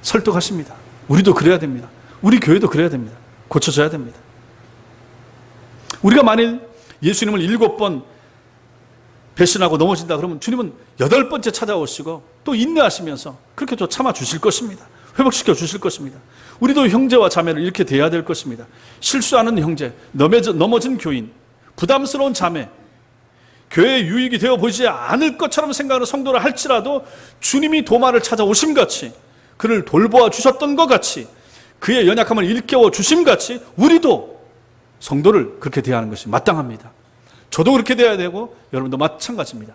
설득하십니다. 우리도 그래야 됩니다. 우리 교회도 그래야 됩니다. 고쳐져야 됩니다. 우리가 만일 예수님을 7번 배신하고 넘어진다 그러면 주님은 8번째 찾아오시고 또 인내하시면서 그렇게 또 참아주실 것입니다. 회복시켜 주실 것입니다. 우리도 형제와 자매를 이렇게 대해야 될 것입니다. 실수하는 형제, 넘어진 교인, 부담스러운 자매, 교회의 유익이 되어 보이지 않을 것처럼 생각하는 성도를 할지라도 주님이 도마를 찾아오심같이, 그를 돌보아 주셨던 것 같이, 그의 연약함을 일깨워 주심같이 우리도 성도를 그렇게 대하는 것이 마땅합니다. 저도 그렇게 대해야 되고 여러분도 마찬가지입니다.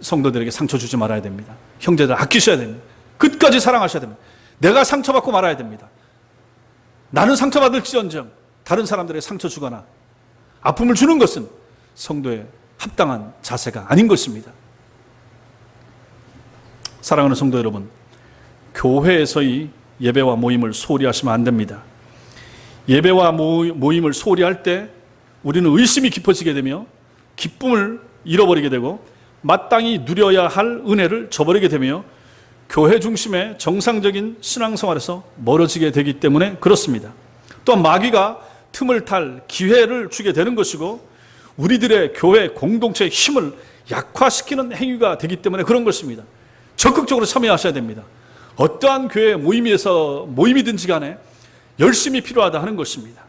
성도들에게 상처 주지 말아야 됩니다. 형제들 아끼셔야 됩니다. 끝까지 사랑하셔야 됩니다. 내가 상처받고 말아야 됩니다. 나는 상처받을지언정 다른 사람들에게 상처 주거나 아픔을 주는 것은 성도의 합당한 자세가 아닌 것입니다. 사랑하는 성도 여러분, 교회에서의 예배와 모임을 소홀히 하시면 안 됩니다. 예배와 모임을 소홀히 할 때 우리는 의심이 깊어지게 되며 기쁨을 잃어버리게 되고 마땅히 누려야 할 은혜를 저버리게 되며 교회 중심의 정상적인 신앙생활에서 멀어지게 되기 때문에 그렇습니다. 또한 마귀가 틈을 탈 기회를 주게 되는 것이고 우리들의 교회 공동체의 힘을 약화시키는 행위가 되기 때문에 그런 것입니다. 적극적으로 참여하셔야 됩니다. 어떠한 교회 모임이든지 간에 열심히 필요하다 하는 것입니다.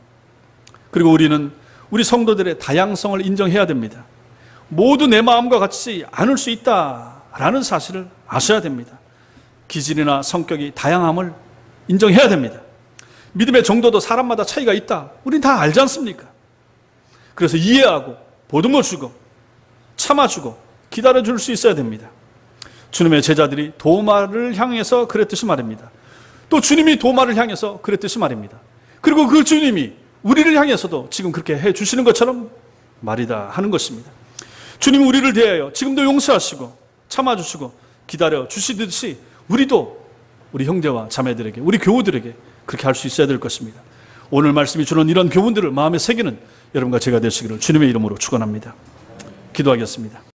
그리고 우리는 우리 성도들의 다양성을 인정해야 됩니다. 모두 내 마음과 같지 않을 수 있다라는 사실을 아셔야 됩니다. 기질이나 성격이 다양함을 인정해야 됩니다. 믿음의 정도도 사람마다 차이가 있다, 우린 다 알지 않습니까? 그래서 이해하고 보듬어주고 참아주고 기다려줄 수 있어야 됩니다. 주님의 제자들이 도마를 향해서 그랬듯이 말입니다. 또 주님이 도마를 향해서 그랬듯이 말입니다. 그리고 그 주님이 우리를 향해서도 지금 그렇게 해주시는 것처럼 말이다 하는 것입니다. 주님이 우리를 대하여 지금도 용서하시고 참아주시고 기다려주시듯이 우리도 우리 형제와 자매들에게, 우리 교우들에게 그렇게 할 수 있어야 될 것입니다. 오늘 말씀이 주는 이런 교훈들을 마음에 새기는 여러분과 제가 되시기를 주님의 이름으로 축원합니다. 기도하겠습니다.